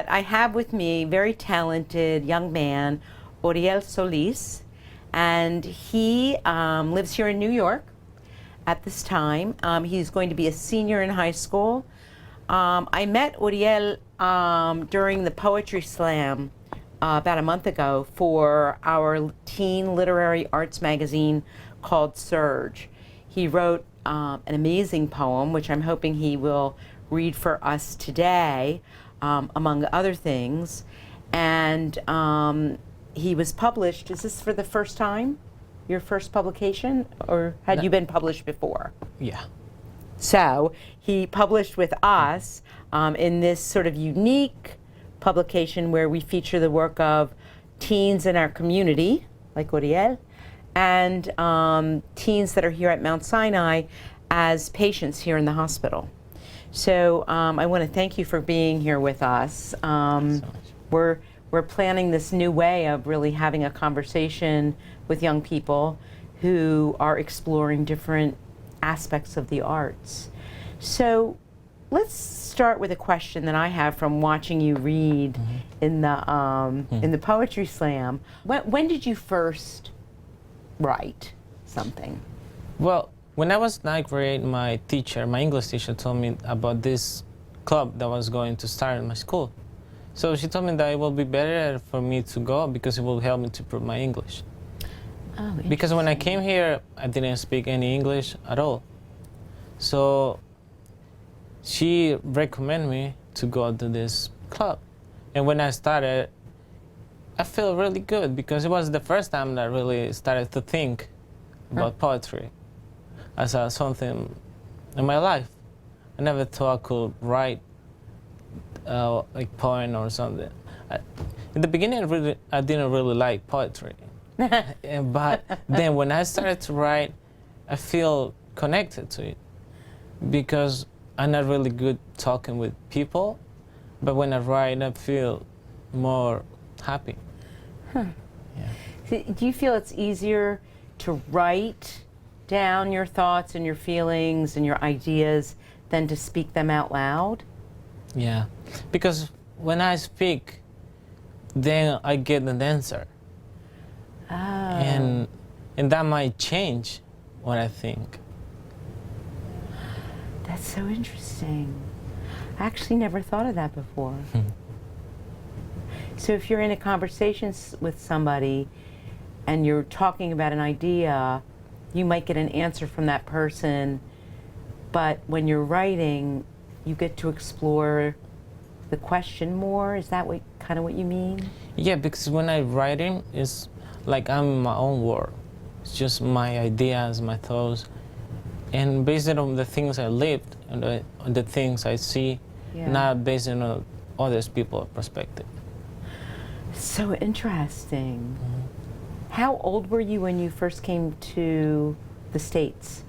I have with me a very talented young man, Uriel Solis, and he lives here in New York at this time. He's going to be a senior in high school. I met Uriel during the Poetry Slam about a month ago for our teen literary arts magazine called Surge. He wrote an amazing poem, which I'm hoping he will read for us today, among other things. And he was published. Is this for the first time? Your first publication? Or had you been published before? Yeah. So he published with us in this sort of unique publication where we feature the work of teens in our community, like Uriel, and teens that are here at Mount Sinai as patients here in the hospital. So I want to thank you for being here with us. We're planning this new way of really having a conversation with young people who are exploring different aspects of the arts. So let's start with a question that I have from watching you read in the Poetry Slam. When did you first write something? Well, when I was ninth grade, my English teacher, told me about this club that was going to start in my school. So she told me that it will be better for me to go because it will help me to improve my English. Oh, because when I came here, I didn't speak any English at all. So she recommended me to go to this club. And when I started, I felt really good because it was the first time that I really started to think about poetry as something in my life. I never thought I could write like poem or something. In the beginning, I didn't really like poetry. But then when I started to write, I feel connected to it because I'm not really good talking with people, but when I write, I feel more happy. Huh. Yeah. So do you feel it's easier to write down your thoughts and your feelings and your ideas than to speak them out loud? Yeah, because when I speak, then I get an answer. Oh. And that might change what I think. That's so interesting. I actually never thought of that before. So if you're in a conversation with somebody and you're talking about an idea, you might get an answer from that person, but when you're writing, you get to explore the question more. Is that kind of what you mean? Yeah, because when I'm writing, it's like I'm in my own world. It's just my ideas, my thoughts, and based on the things I lived and on the things I see, not based on others people's perspective. So interesting. How old were you when you first came to the States?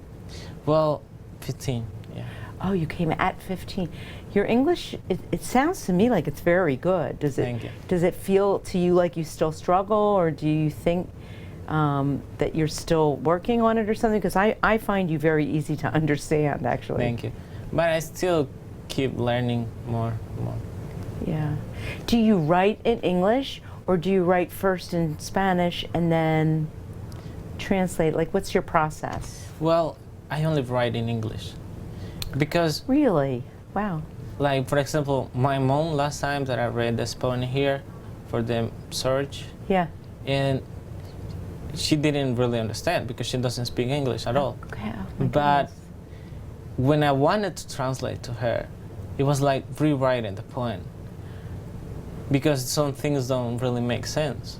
Well, 15, yeah. Oh, you came at 15. Your English, it sounds to me like it's very good. Thank you. Does it feel to you like you still struggle, or do you think that you're still working on it or something? Because I find you very easy to understand, actually. Thank you. But I still keep learning more and more. Yeah. Do you write in English, or do you write first in Spanish and then translate? Like, what's your process? Well, I only write in English. Because... Really? Wow. Like, for example, my mom, last time that I read this poem here for the search, and she didn't really understand because she doesn't speak English at all. Okay. Oh, but when I wanted to translate to her, it was like rewriting the poem because some things don't really make sense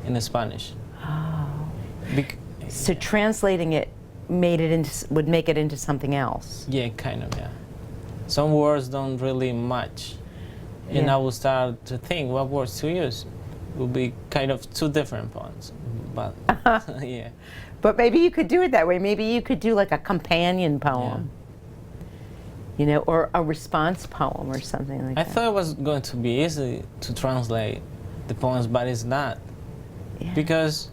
in Spanish. Oh. So translating it would make it into something else. Yeah, kind of, yeah. Some words don't really match. And I will start to think what words to use. It will be kind of two different poems. But yeah. But maybe you could do it that way. Maybe you could do like a companion poem. You know, or a response poem or something like that. I thought it was going to be easy to translate the poems, but it's not. Yeah. Because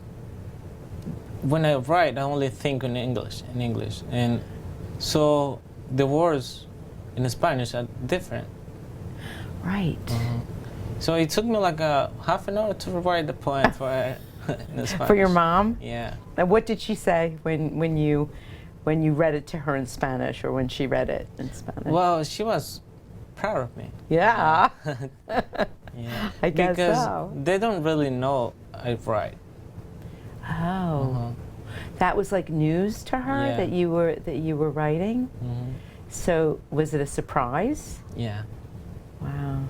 when I write, I only think in English. And so the words in Spanish are different. Right. So it took me like a half an hour to write the poem for her in Spanish. For your mom? Yeah. And what did she say when you read it to her in Spanish, or when she read it in Spanish? Well, she was proud of me. Yeah. Yeah. I guess because so. they don't really know I write. Oh. That was like news to her, Yeah. that you were writing? So was it a surprise? Yeah. Wow.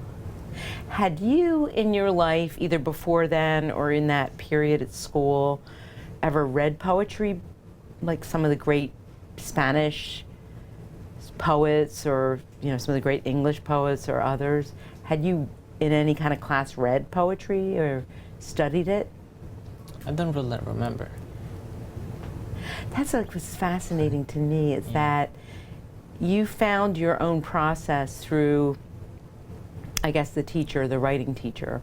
Had you in your life, either before then or in that period at school, ever read poetry, like some of the great Spanish poets, or some of the great English poets or others? Had you in any kind of class read poetry or studied it? I don't really remember. That's like what's fascinating to me, is that you found your own process through, I guess, the teacher, the writing teacher,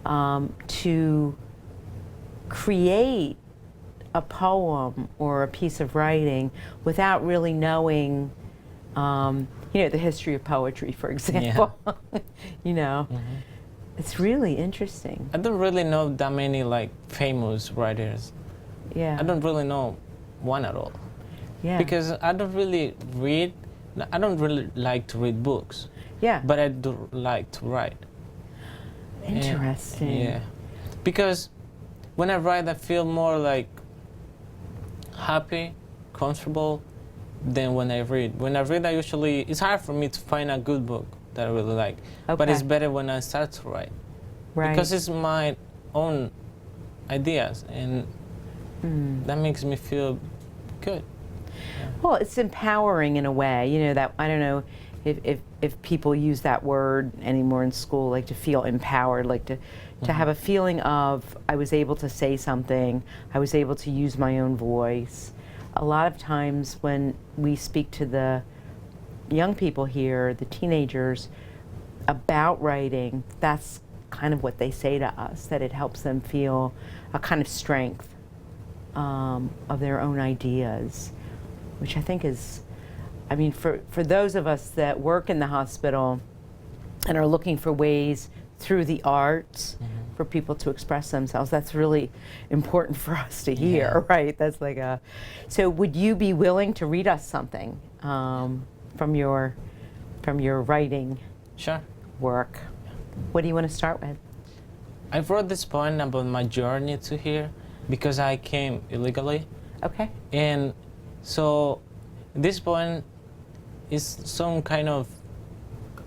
to create a poem or a piece of writing without really knowing, the history of poetry, for example. It's really interesting. I don't really know that many like famous writers. Yeah. I don't really know one at all. Yeah. Because I don't really like to read books. Yeah. But I do like to write. Interesting. Yeah. Because when I write, I feel more like happy, comfortable than when I read. When I read, it's hard for me to find a good book that I really like. But Okay. it's better when I start to write. Right. Because it's my own ideas, and that makes me feel good. Well, it's empowering in a way. That, I don't know if people use that word anymore in school, like to feel empowered, like to have a feeling of, I was able to say something, I was able to use my own voice. A lot of times when we speak to the young people here, the teenagers, about writing, that's kind of what they say to us, that it helps them feel a kind of strength of their own ideas, which I think is, for those of us that work in the hospital and are looking for ways through the arts for people to express themselves, that's really important for us to hear, right? That's like so would you be willing to read us something from your writing Sure. work? What do you want to start with? I wrote this poem about my journey to here because I came illegally. Okay. And so this poem is some kind of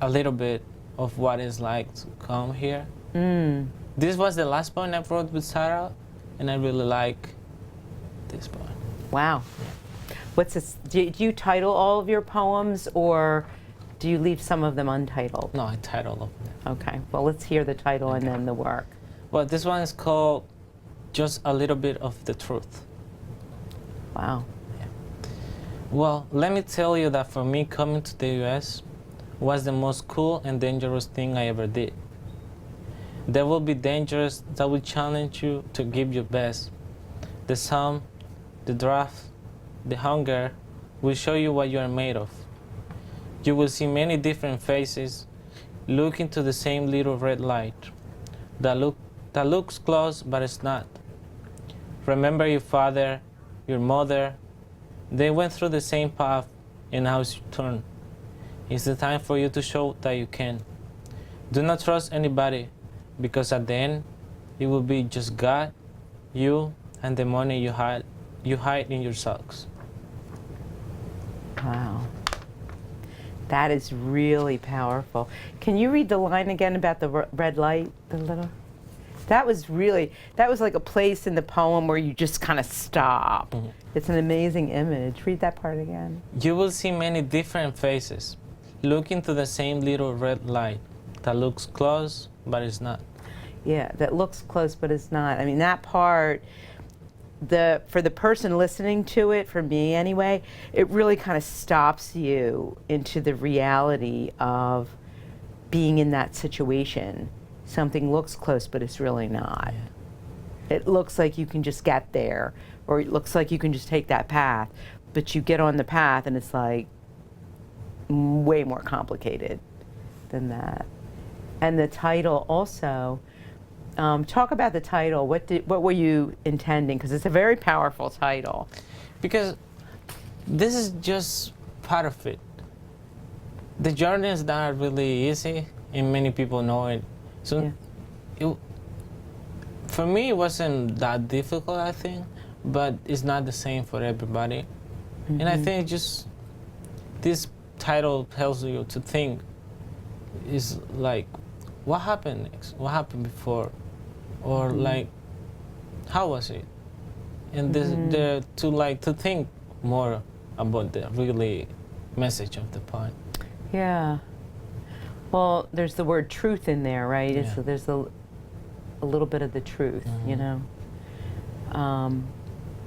a little bit of what it's like to come here. This was the last poem I wrote with Sarah, and I really like this poem. Wow. What's this? Do you title all of your poems, or do you leave some of them untitled? No, I titled them. Okay. Well, let's hear the title and then the work. Well, this one is called Just a Little Bit of the Truth. Wow. Well, let me tell you that for me, coming to the US was the most cool and dangerous thing I ever did. There will be dangers that will challenge you to give your best. The sun, the draft, the hunger will show you what you are made of. You will see many different faces look into the same little red light that looks close but it's not. Remember your father, your mother. They went through the same path, and now it's your turn. It's the time for you to show that you can. Do not trust anybody, because at the end, it will be just God, you, and the money you hide in your socks. Wow. That is really powerful. Can you read the line again about the red light? The little. That was like a place in the poem where you just kind of stop. It's an amazing image. Read that part again. You will see many different faces look into the same little red light that looks close, but it's not. Yeah, that looks close, but it's not. That part, for the person listening to it, for me anyway, it really kind of stops you into the reality of being in that situation. Something looks close, but it's really not. Yeah. It looks like you can just get there, or it looks like you can just take that path, but you get on the path and it's like way more complicated than that. And the title also. Talk about the title. What were you intending? Because it's a very powerful title. Because this is just part of it. The journey is not really easy, and many people know it. So, for me, it wasn't that difficult, I think, but it's not the same for everybody. And I think just this title tells you to think. Is like, what happened next? What happened before? Or like, how was it? And to think more about the really message of the poem. Yeah. Well, there's the word truth in there, right? Yeah. So there's a little bit of the truth, you know.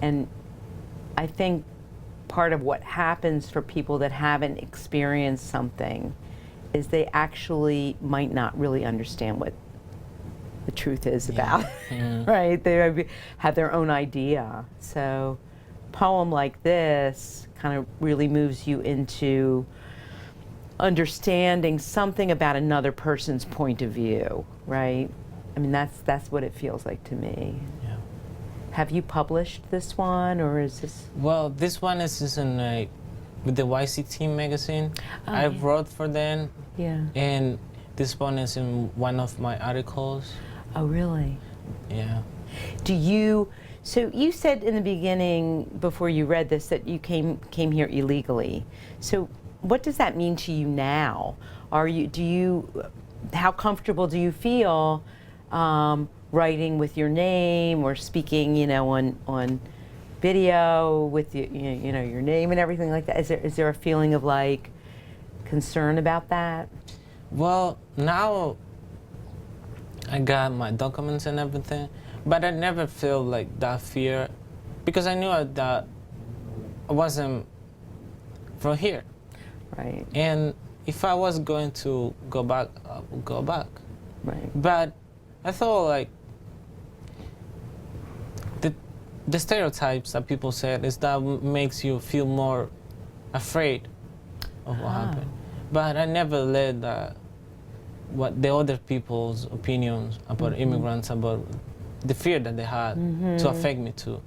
And I think part of what happens for people that haven't experienced something is they actually might not really understand what the truth is about, right? They have their own idea. So a poem like this kind of really moves you into understanding something about another person's point of view, right? I mean, that's what it feels like to me. Yeah. Have you published this one, or is this? Well, this one is in with the YCT magazine. Oh, I yeah. wrote for them, Yeah. and this one is in one of my articles. Oh, really? Yeah. So you said in the beginning, before you read this, that you came here illegally. So what does that mean to you now? How comfortable do you feel writing with your name or speaking, on video with your name and everything like that? Is there a feeling of like concern about that? Well, now I got my documents and everything, but I never feel like that fear because I knew that I wasn't from here. Right. And if I was going to go back, I would go back. Right. But I thought like the stereotypes that people said is that makes you feel more afraid of what happened. But I never let what the other people's opinions about immigrants, about the fear that they had to affect me too.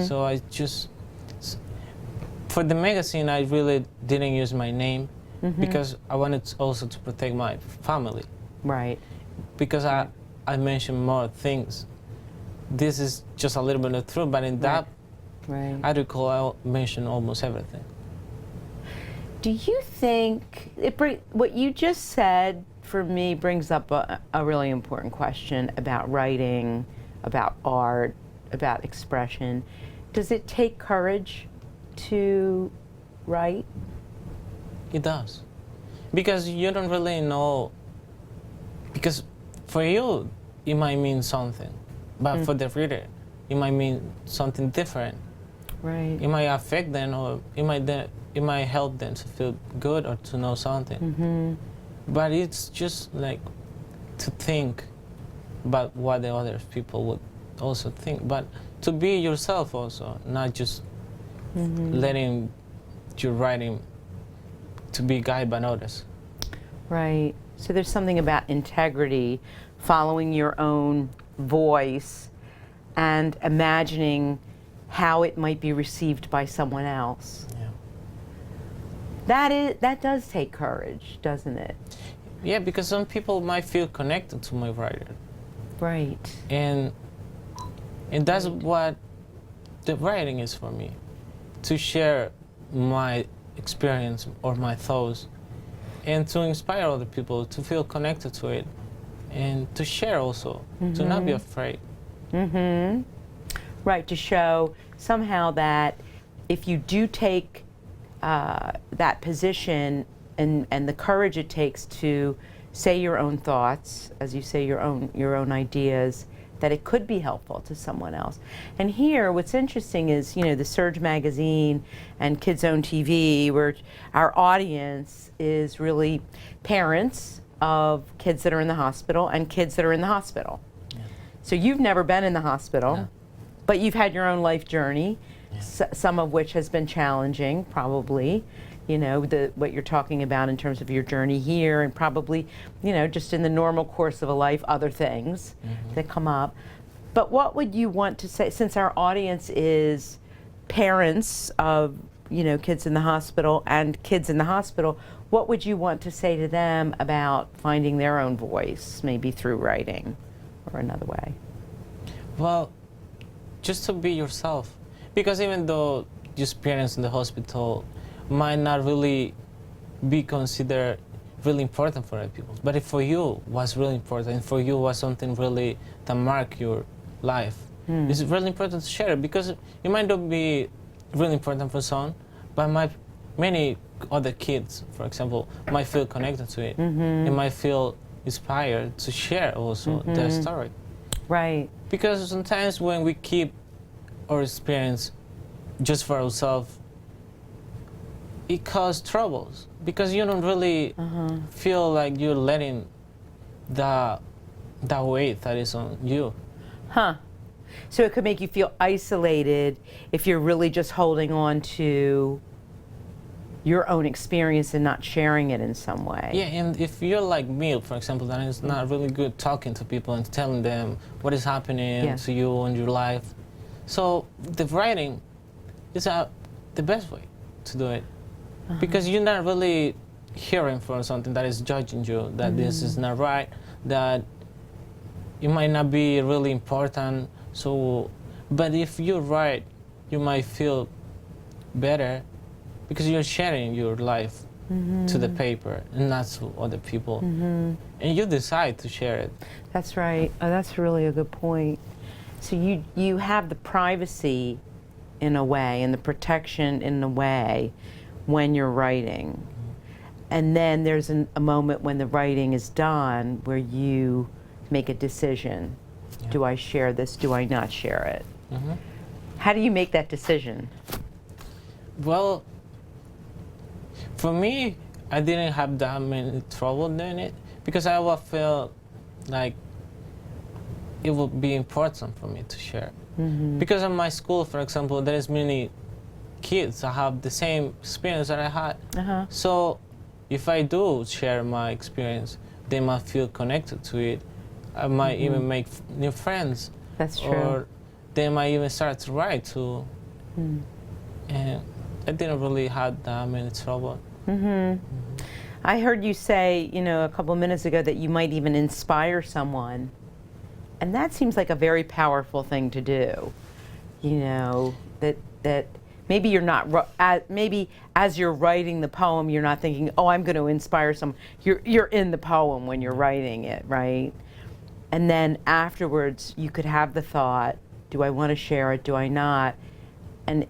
So I just, for the magazine, I really didn't use my name because I wanted also to protect my family. Right. Because I mentioned more things. This is just a little bit of truth, but in that article, I mentioned almost everything. Do you think what you just said for me brings up a really important question about writing, about art, about expression. Does it take courage to write? It does. Because you don't really know, because for you, it might mean something, but for the reader, it might mean something different. Right. It might affect them, or it might help them to feel good or to know something. But it's just like to think about what the other people would also think, but to be yourself also, not just letting your writing to be guided by others. Right. So there's something about integrity, following your own voice, and imagining how it might be received by someone else. Yeah. That does take courage, doesn't it? Yeah, because some people might feel connected to my writing. Right. And that's what the writing is for me, to share my experience or my thoughts and to inspire other people to feel connected to it and to share also, to not be afraid. Right, to show somehow that if you do take that position and the courage it takes to say your own thoughts, as you say, your own ideas, that it could be helpful to someone else. And here, what's interesting is, the Surge magazine and Kids Own TV, where our audience is really parents of kids that are in the hospital and kids that are in the hospital. Yeah. So you've never been in the hospital, No. but you've had your own life journey, Yeah. some of which has been challenging, probably. you know, what you're talking about in terms of your journey here, and probably, you know, just in the normal course of a life, other things that come up. But what would you want to say, since our audience is parents of, you know, kids in the hospital and kids in the hospital, what would you want to say to them about finding their own voice, maybe through writing or another way? Well, just to be yourself. Because even though your experience in the hospital might not really be considered really important for other people, but if for you was really important, and for you was something really that marked your life, it's really important to share it, because it might not be really important for some, but many other kids, for example, might feel connected to it. It might feel inspired to share also their story. Right. Because sometimes when we keep our experience just for ourselves, it causes troubles, because you don't really feel like you're letting that weight that is on you. Huh. So it could make you feel isolated if you're really just holding on to your own experience and not sharing it in some way. Yeah, and if you're like me, for example, that is not really good talking to people and telling them what is happening to you in your life. So the writing is the best way to do it, because you're not really hearing from something that is judging you, that this is not right, that it might not be really important. So, but if you write, you might feel better, because you're sharing your life to the paper and not to other people. And you decide to share it. That's right. Oh, that's really a good point. So you have the privacy in a way, and the protection in a way, when you're writing. And then there's a moment when the writing is done where you make a decision. Do I share this? Do I not share it? How do you make that decision? Well, for me, I didn't have that many trouble doing it, because I would feel like it would be important for me to share. Because in my school, for example, there is many kids that have the same experience that I had. So if I do share my experience, they might feel connected to it. I might even make new friends. That's true. Or they might even start to write too. And I didn't really have that many trouble. I heard you say, you know, a couple minutes ago that you might even inspire someone. And that seems like a very powerful thing to do. You know, that maybe you're not, maybe as you're writing the poem, you're not thinking, oh, I'm going to inspire someone. You're in the poem when you're writing it, right? And then afterwards, you could have the thought, do I want to share it? Do I not? And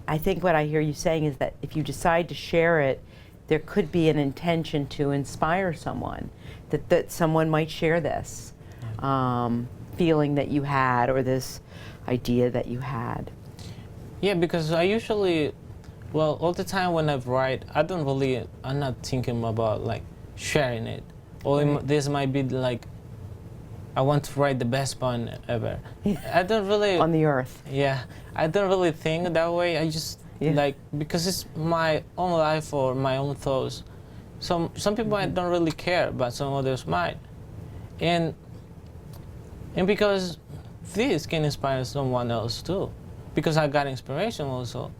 I think what I hear you saying is that if you decide to share it, there could be an intention to inspire someone, that someone might share this feeling that you had, or this idea that you had. Yeah, because I usually, well, all the time when I write, I'm not thinking about like sharing it. Or this might be like, I want to write the best poem ever. I don't really... On the earth. Yeah, I don't really think that way. I just like, because it's my own life or my own thoughts. Some people I don't really care, but some others might. And because this can inspire someone else too, because I got inspiration also.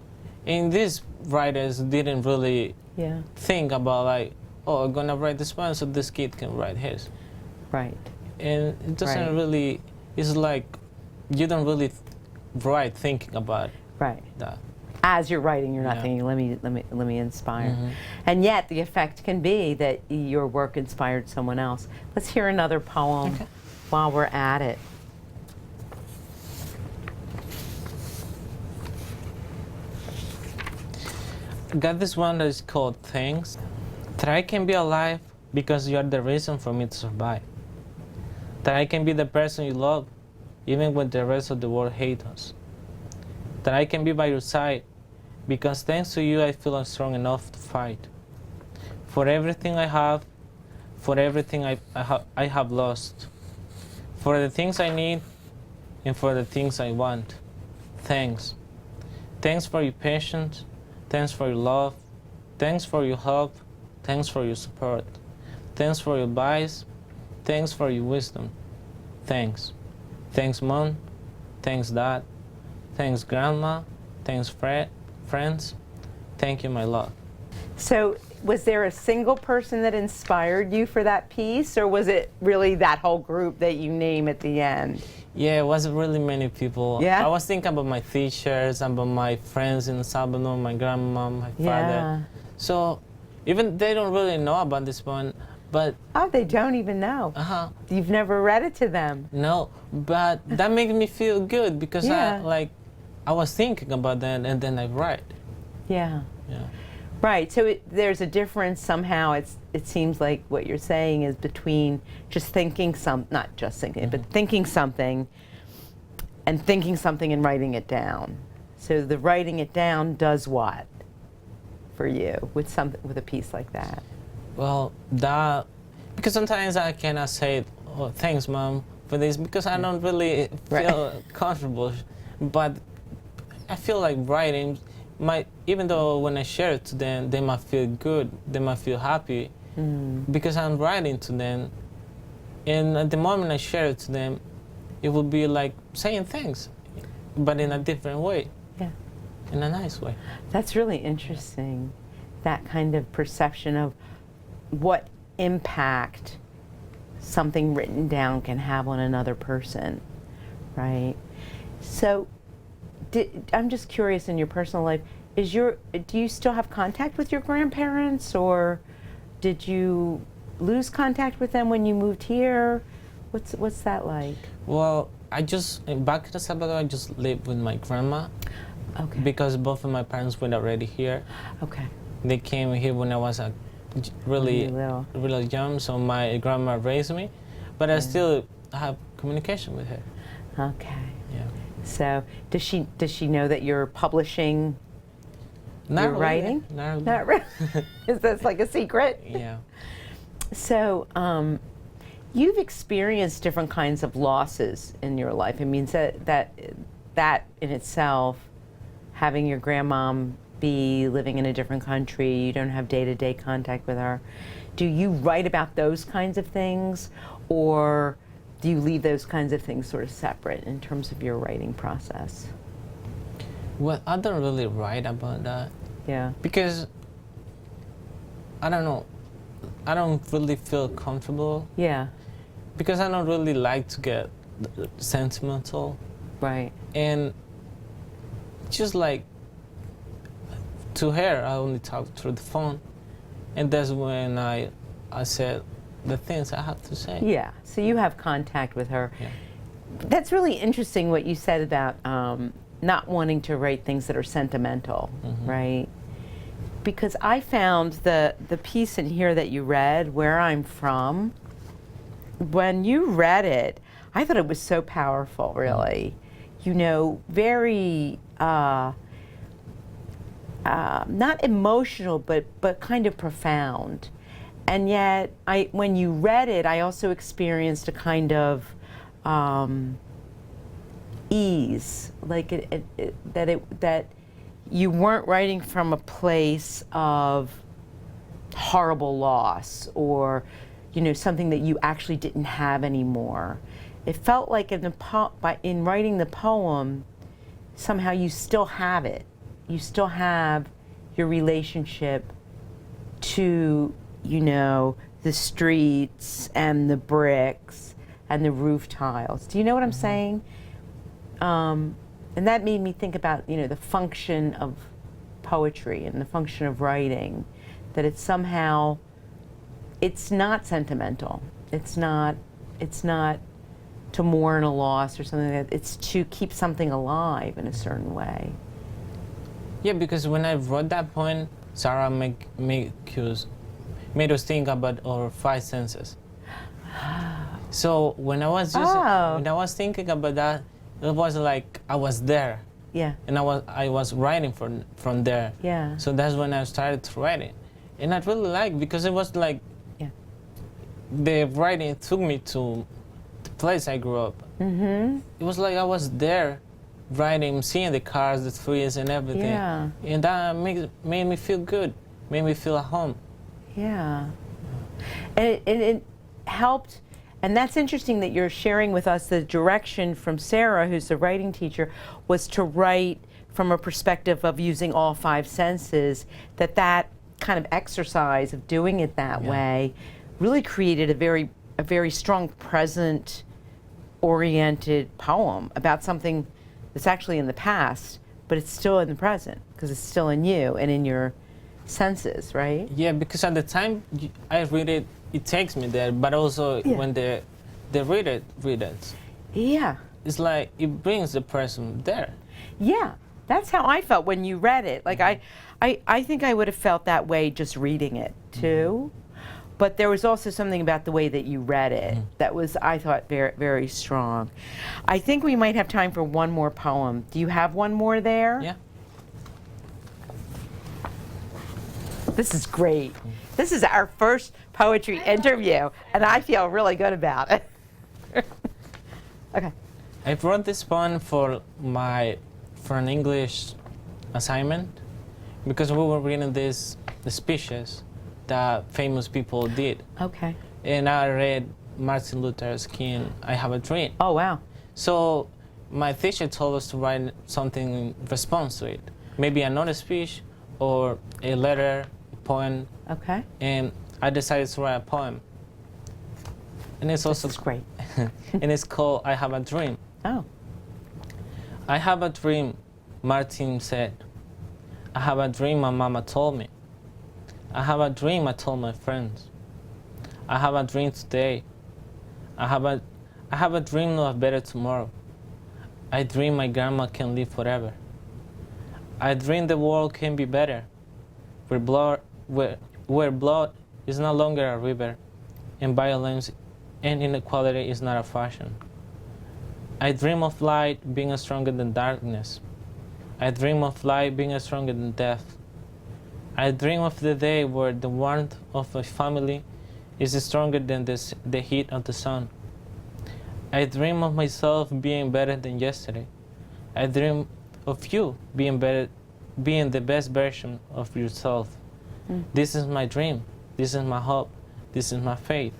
And these writers didn't really think about like, oh, I'm gonna write this poem so this kid can write his. Right. And it doesn't really, it's like, you don't really write thinking about that. As you're writing, you're not thinking, let me inspire. And yet the effect can be that your work inspired someone else. Let's hear another poem while we're at it. I got this one that is called Thanks. That I can be alive because you are the reason for me to survive. That I can be the person you love even when the rest of the world hates us. That I can be by your side because thanks to you I feel I'm strong enough to fight. For everything I have, for everything I have lost. For the things I need and for the things I want. Thanks. Thanks for your patience. Thanks for your love. Thanks for your help. Thanks for your support. Thanks for your advice. Thanks for your wisdom. Thanks. Thanks, Mom. Thanks, Dad. Thanks, Grandma. Thanks, friends. Thank you, my love. So, was there a single person that inspired you for that piece, or was it really that whole group that you name at the end? Yeah, it wasn't really many people. Yeah? I was thinking about my teachers, about my friends in Salvador, my grandma, my father. Yeah. So even they don't really know about this one, but Oh, they don't even know. uh-huh. You've never read it to them. No, but that makes me feel good because Yeah. I was thinking about that and then I write. Yeah. Yeah. Right. So there's a difference somehow. It seems like what you're saying is between just thinking not just thinking, but thinking something and writing it down. So the writing it down does what for you with a piece like that? Well, because sometimes I cannot say, "Oh, thanks, Mom, for this," because I don't really feel comfortable. But I feel like writing even though when I share it to them, they might feel good, they might feel happy, because I'm writing to them. And at the moment I share it to them, it will be like saying thanks, but in a different way. Yeah. In a nice way. That's really interesting, that kind of perception of what impact something written down can have on another person, right? So I'm just curious, in your personal life, do you still have contact with your grandparents, or did you lose contact with them when you moved here? What's that like? Well, back in El Salvador, I just lived with my grandma. Okay. Because both of my parents were already here. Okay. They came here when I was really little. young, so my grandma raised me, but I still have communication with her. Okay. Yeah. So does she know that you're publishing Not your really, writing? Not really. Is this like a secret? Yeah. So you've experienced different kinds of losses in your life. It means that in itself, having your grandmom be living in a different country, you don't have day-to-day contact with her. Do you write about those kinds of things, or do you leave those kinds of things sort of separate in terms of your writing process? Well, I don't really write about that. Yeah. Because, I don't know, I don't really feel comfortable. Yeah. Because I don't really like to get sentimental. Right. And just like, to her, I only talk through the phone. And that's when I said the things I have to say. Yeah. So you have contact with her. Yeah. That's really interesting what you said about not wanting to write things that are sentimental, right? Because I found the piece in here that you read, Where I'm From, when you read it, I thought it was so powerful, really. You know, very, not emotional, but kind of profound. And yet, when you read it, I also experienced a kind of ease, like that you weren't writing from a place of horrible loss or, you know, something that you actually didn't have anymore. It felt like in writing the poem, somehow you still have it. You still have your relationship to, you know, the streets and the bricks and the roof tiles. Do you know what I'm saying? And that made me think about, you know, the function of poetry and the function of writing, that it's somehow, it's not sentimental. It's not to mourn a loss or something like that. It's to keep something alive in a certain way. Yeah, because when I wrote that poem, Sarah made us think about our five senses. So when I was thinking about that, it was like I was there. Yeah. And I was writing from there. Yeah. So that's when I started writing. And I really liked, because it was like, the writing took me to the place I grew up. It was like I was there writing, seeing the cars, the trees and everything. Yeah. And that made me feel good. made me feel at home. Yeah. And it helped, and that's interesting that you're sharing with us the direction from Sarah, who's the writing teacher, was to write from a perspective of using all 5 senses, that kind of exercise of doing it that way really created a very strong present-oriented poem about something that's actually in the past, but it's still in the present, because it's still in you and in your senses, right? Yeah, because at the time I read it, it takes me there, but also when the reader read it, Yeah. it's like it brings the person there. Yeah, that's how I felt when you read it. Like I think I would have felt that way just reading it too. But there was also something about the way that you read it that was, I thought, very, very strong. I think we might have time for one more poem. Do you have one more there? Yeah. This is great. This is our first poetry interview, and I feel really good about it. Okay. I wrote this poem for an English assignment because we were reading the speeches that famous people did. Okay. And I read Martin Luther King, I Have a Dream. Oh, wow. So my teacher told us to write something in response to it. Maybe another speech or a letter, a poem. Okay. And I decided to write a poem. And it's also This is great. and it's called I Have a Dream. Oh. I have a dream, Martin said. I have a dream my mama told me. I have a dream I told my friends. I have a dream today. I have a dream of a better tomorrow. I dream my grandma can live forever. I dream the world can be better, where blood is no longer a river, and violence and inequality is not a fashion. I dream of light being stronger than darkness. I dream of light being stronger than death. I dream of the day where the warmth of a family is stronger than the heat of the sun. I dream of myself being better than yesterday. I dream of you being the best version of yourself. This is my dream. This is my hope. This is my faith.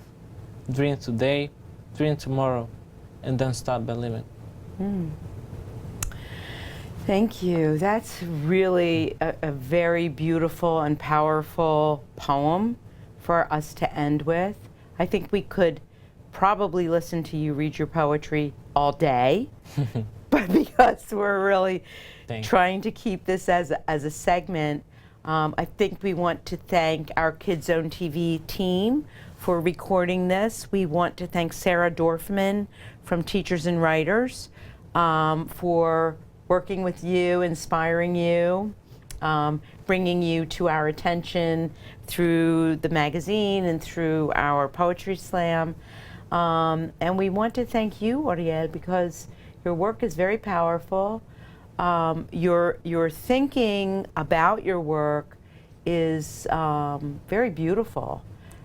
Dream today, dream tomorrow, and don't stop believing. Thank you. That's really a very beautiful and powerful poem for us to end with. I think we could probably listen to you read your poetry all day, but because we're really trying to keep this as a segment, I think we want to thank our Kids Zone TV team for recording this. We want to thank Sarah Dorfman from Teachers and Writers for working with you, inspiring you, bringing you to our attention through the magazine and through our poetry slam. And we want to thank you, Uriel, because your work is very powerful. Your thinking about your work is very beautiful.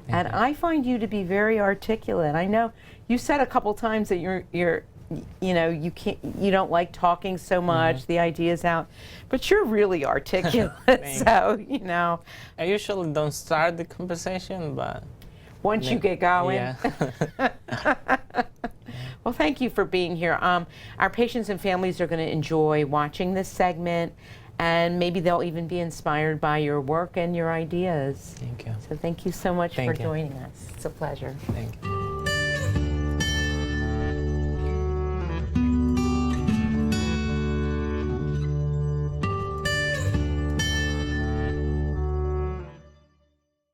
And I find you to be very articulate. I know you said a couple times that you don't like talking so much, the ideas out, but you're really articulate. So, I usually don't start the conversation, but once you get going. Yeah. Well, thank you for being here. Our patients and families are going to enjoy watching this segment, and maybe they'll even be inspired by your work and your ideas. Thank you. So thank you so much for Thank you. joining us. It's a pleasure. Thank you.